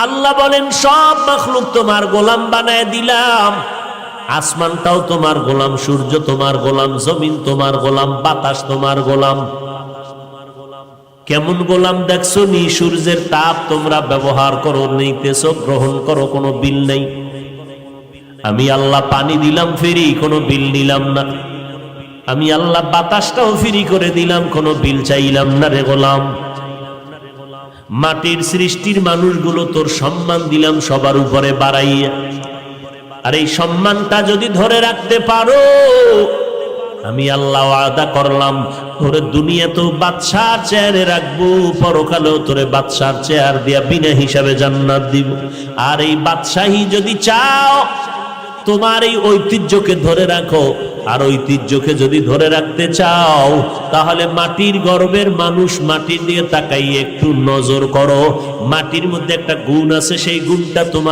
আল্লাহ বলেন সব মাখলুক তোমার গোলাম বানায় দিলাম। আসমানটাও তোমার গোলাম, সূর্য তোমার গোলাম, জমিন তোমার গোলাম, বাতাস তোমার গোলাম। কেমন গোলাম দেখছো নি? সূর্যের তাপ তোমরা ব্যবহার করো, নিতেছো, গ্রহণ করো, কোনো বিল নেই। আমি আল্লাহ পানি দিলাম ফ্রি, কোনো বিল নিলাম না। আমি আল্লাহ বাতাসটাও ফ্রি করে দিলাম, কোনো বিল চাইলাম না রে গোলাম। মাটির সৃষ্টির মানুষগুলো তোর সম্মান দিলাম সবার উপরে বাড়াইয়া। আর এই সম্মানটা যদি ধরে রাখতে পারো, আমি আল্লাহ ওয়াদা করলাম তোরে দুনিয়া তো বাদশার চেয়ারে রাখবো, পরকালেও তোরে বাদশার চেয়ার দিয়া বিনা হিসাবে জান্নাত দিব। আর এই বাদশাহী যদি চাও, তোমার এই ঐতিহ্যকে ধরে রাখো। আর ঐতিহ্যকে যদি ধরে রাখতে চাও, তাহলে মাটির গর্ভের মানুষ, মাটির দিকে তাকাই একটু নজর করো। মাটির মধ্যে একটা গুণ আছে, সেই গুণটা তোমার